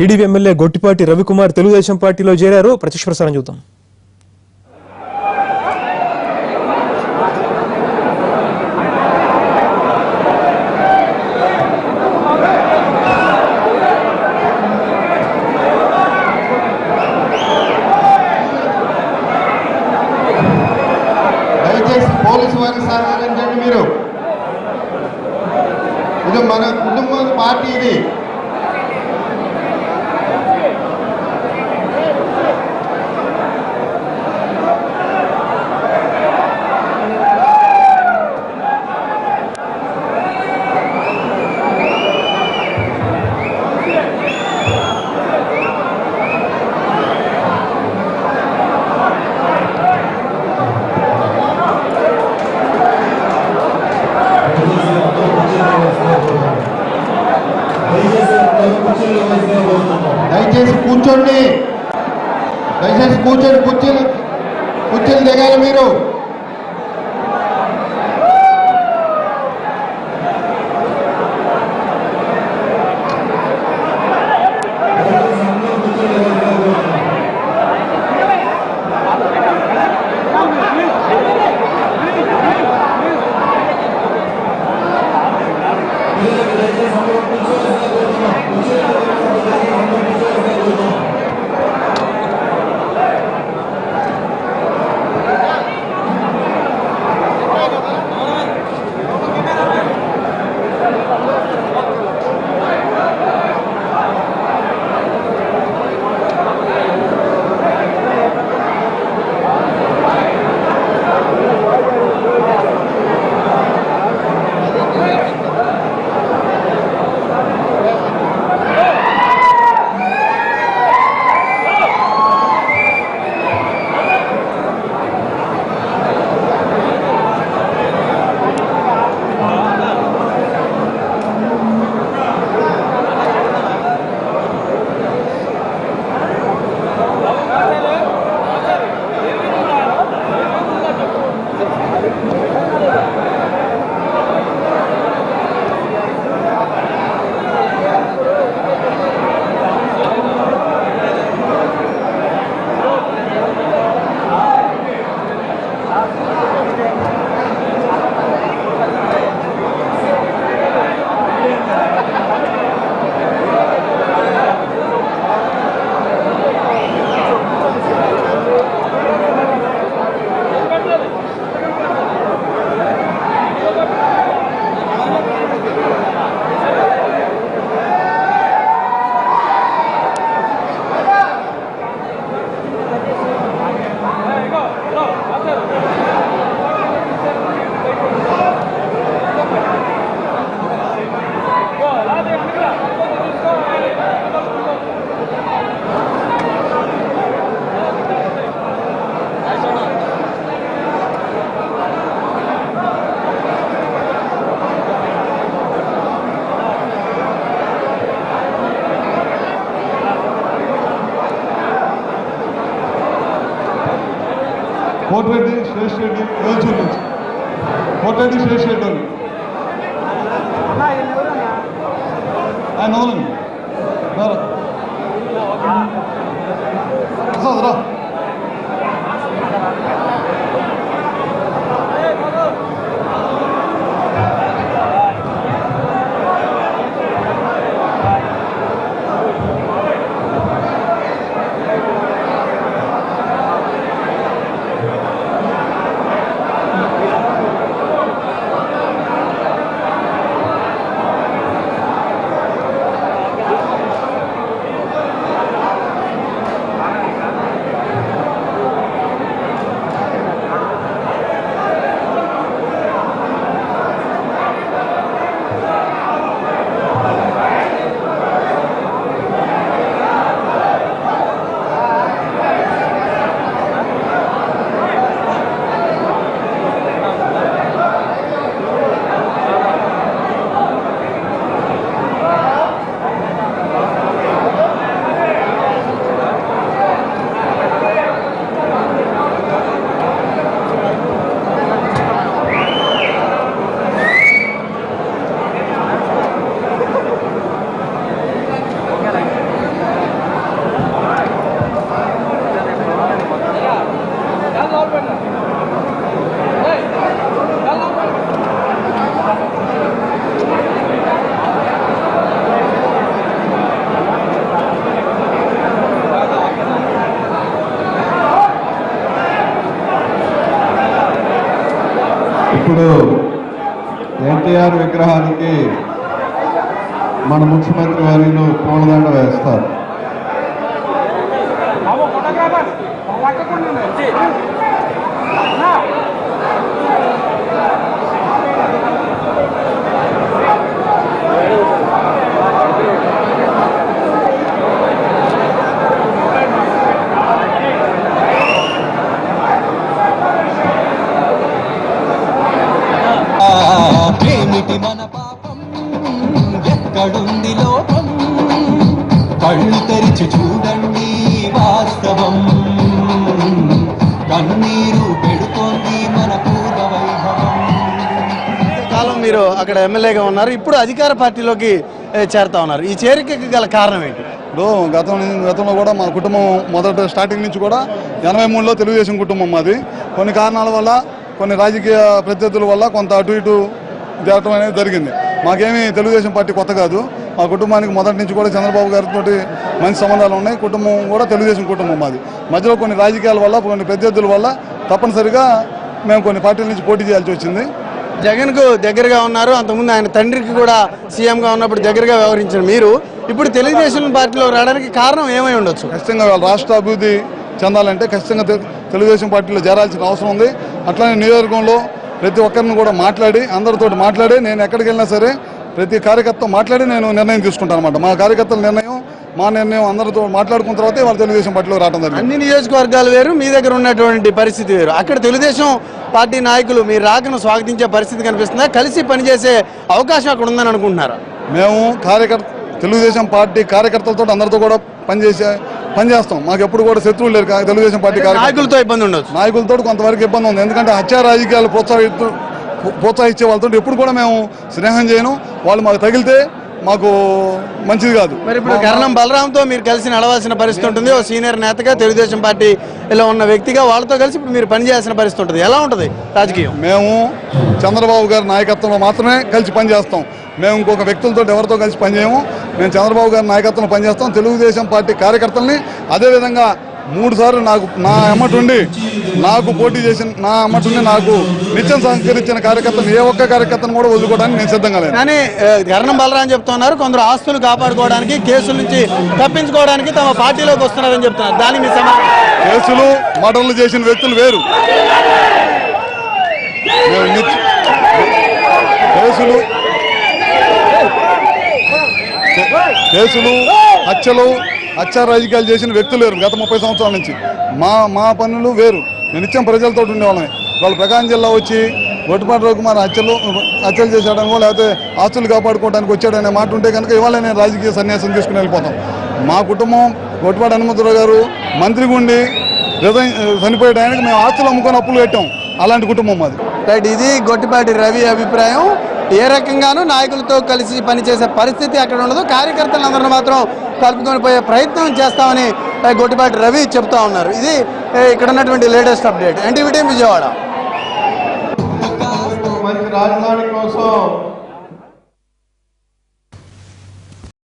TDP MLA Gottipati Ravikumar Telugu Desam పార్టీలో చేరారు. ప్రత్యక్ష ప్రసారం చూద్దాం. దయచేసి పోలీసు వారికి సహకరించండి. మీరు ఇది మన కుటుంబ పార్టీ. ఇది దయచేసి కూర్చోండి. దయచేసి కూర్చోండి. కుర్చీలు దిగాలి మీరు. కోటిరెడ్డి శ్రేష్ రెడ్డి ఏల్చూరు నుంచి. కోటిరెడ్డి శ్రేష్ రెడ్డి వాళ్ళు ఆయన ఓలండి రా. ఇప్పుడు ఎన్టీఆర్ విగ్రహానికి మన ముఖ్యమంత్రి వర్యులు పూలదండ వేస్తారు. ప్రేమిటి మన పాపం ఎక్కడుంది లోపం కళ్ళు తెరిచి చూడండి వాస్తవం కన్నీరు పెడుతోంది మన పూర్వ వైభవం. కాలం మీరు అక్కడ ఎమ్మెల్యేగా ఉన్నారు, ఇప్పుడు అధికార పార్టీలోకి చేరుతా ఉన్నారు. ఈ చేరికకి గల కారణం ఏంటి? ఇప్పుడు గతంలో కూడా మా కుటుంబం మొదట స్టార్టింగ్ నుంచి కూడా 83లో తెలుగుదేశం కుటుంబం మాది. కొన్ని కారణాల వల్ల, కొన్ని రాజకీయ ప్రత్యర్థుల వల్ల కొంత అటు ఇటు జరగడం అనేది జరిగింది. మాకేమీ తెలుగుదేశం పార్టీ కొత్త కాదు. మా కుటుంబానికి మొదటి నుంచి కూడా చంద్రబాబు గారితో మంచి సంబంధాలు ఉన్నాయి. కుటుంబం కూడా తెలుగుదేశం కుటుంబం మాది. మధ్యలో కొన్ని రాజకీయాల వల్ల, కొన్ని ప్రత్యర్థుల వల్ల తప్పనిసరిగా మేము కొన్ని పార్టీల నుంచి పోటీ చేయాల్సి వచ్చింది. జగన్కు దగ్గరగా ఉన్నారు, అంతకుముందు ఆయన తండ్రికి కూడా సీఎంగా ఉన్నప్పుడు దగ్గరగా వ్యవహరించారు మీరు. ఇప్పుడు తెలుగుదేశం పార్టీలో రావడానికి కారణం ఏమై ఉండొచ్చు? ఖచ్చితంగా వాళ్ళ రాష్ట్ర అభివృద్ధి చెందాలంటే ఖచ్చితంగా తెలుగుదేశం పార్టీలో చేరాల్సిన అవసరం ఉంది. అట్లానే నియోజకవర్గంలో ప్రతి ఒక్కరిని కూడా మాట్లాడి, అందరితో మాట్లాడి, నేను ఎక్కడికి వెళ్ళినా సరే ప్రతి కార్యకర్త మాట్లాడి నేను నిర్ణయం తీసుకుంటాను అనమాట. మా కార్యకర్తల నిర్ణయం, మా నిర్ణయం అందరితో మాట్లాడుకున్న తర్వాతే వాళ్ళు తెలుగుదేశం పార్టీలో రావడం జరిగింది. అన్ని నియోజకవర్గాలు వేరు, మీ దగ్గర ఉన్నటువంటి పరిస్థితి వేరు. అక్కడ తెలుగుదేశం పార్టీ నాయకులు మీరు రాకను స్వాగతించే పరిస్థితి కనిపిస్తుందా? కలిసి పనిచేసే అవకాశం అక్కడ ఉందని అనుకుంటున్నారా? మేము తెలుగుదేశం పార్టీ కార్యకర్తలతో అందరితో కూడా పనిచేస్తాం. మాకు ఎప్పుడు కూడా శత్రువులు లేరు. తెలుగుదేశం పార్టీ నాయకులతో ఇబ్బంది ఉండదు, నాయకులతో కొంతవరకు ఇబ్బంది ఉంది. ఎందుకంటే హత్యా రాజకీయాలు ప్రోత్సహించే వాళ్ళతో ఎప్పుడు కూడా మేము స్నేహం చేయను. వాళ్ళు మాకు తగిలితే మాకు మంచిది కాదు. మరి ఇప్పుడు కరణం బలరాంతో మీరు కలిసి నడవాల్సిన పరిస్థితి ఉంటుంది. ఓ సీనియర్ నేతగా, తెలుగుదేశం పార్టీలో ఉన్న వ్యక్తిగా వాళ్ళతో కలిసి ఇప్పుడు మీరు పనిచేయాల్సిన పరిస్థితి ఉంటుంది. ఎలా ఉంటుంది రాజకీయం? మేము చంద్రబాబు గారి నాయకత్వంలో మాత్రమే కలిసి పనిచేస్తాం. మేము ఇంకొక వ్యక్తులతో ఎవరితో కలిసి పనిచేయము. మేము చంద్రబాబు గారి నాయకత్వంలో పనిచేస్తాం. తెలుగుదేశం పార్టీ కార్యకర్తల్ని అదేవిధంగా 3 సార్లు నా అమ్మటుండి నాకు పోటీ చేసిన, నా అమ్మటుండి నాకు నిత్యం సహకరించిన కార్యకర్తను ఏ ఒక్క కార్యకర్తను కూడా వదులుకోవడానికి నేను సిద్ధంగా లేదు. కానీ కరణం బలరాం చెప్తున్నారు, కొందరు ఆస్తులు కాపాడుకోవడానికి, కేసుల నుంచి తప్పించుకోవడానికి తమ పార్టీలోకి వస్తున్నారని చెప్తున్నారు. దానికి మీ సమాధానం? కేసులు, మర్డర్లు చేసిన వ్యక్తులు వేరు. కేసులు, హత్య రాజకీయాలు చేసిన వ్యక్తులు వేరు. గత 30 సంవత్సరాల నుంచి మా పనులు వేరు. నేను నిత్యం ప్రజలతో ఉండేవాళ్ళమే. వాళ్ళు ప్రకాశం జిల్లా వచ్చి గొట్టిపాటి రఘుకుమార్ హత్యలు చేశాడనో లేకపోతే ఆస్తులు కాపాడుకోవడానికి వచ్చాడనే మాట ఉంటే కనుక ఇవాళ నేను రాజకీయ సన్యాసం తీసుకుని వెళ్ళిపోతాం. మా కుటుంబం గొట్టిపాటి హనుమంతరావు గారు మంత్రిగా ఉండి చనిపోయే టైంకి మేము ఆస్తులు అమ్ముకొని అప్పులు పెట్టాం. అలాంటి కుటుంబం మాది. రైట్, ఇది గొట్టిపాటి రవి అభిప్రాయం. ఏ రకంగానూ నాయకులతో కలిసి పనిచేసే పరిస్థితి అక్కడ ఉండదు. కార్యకర్తలందరూ మాత్రం కలుపుకొని పోయే ప్రయత్నం చేస్తామని గొట్టిపాటి రవి చెప్తా ఉన్నారు. ఇది ఇక్కడ ఉన్నటువంటి latest update. NTV TV Vijayawada. మంచి రాజధాని కోసం